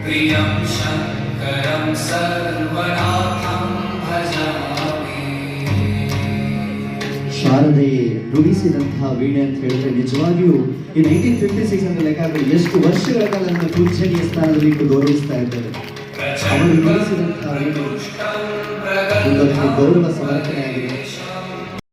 प्रियं शङ्करं सर्वनाथं भजामि. ಶಾರದೆಯೇ ನುಡಿಸಿದಂತಹ ವೀಣೆ ಅಂತ ಹೇಳಿದ್ರೆ ನಿಜವಾಗಿಯೂ ಈ 1956 ಅಂತ ಲೆಕ್ಕಾಗಲಿ ಎಷ್ಟು ವರ್ಷಗಳ ಕಾಲ ನಮ್ಮ ಪೂಜನೀಯ ಸ್ಥಾನದಲ್ಲಿ ಗೌರವಿಸ್ತಾ ಇದ್ದಾರೆ. ಅವರು ನುಡಿಸಿದಂತಹ ವೀಣೆ ಗೌರವ ಸಮರ್ಪಣೆಯಾಗಿದೆ.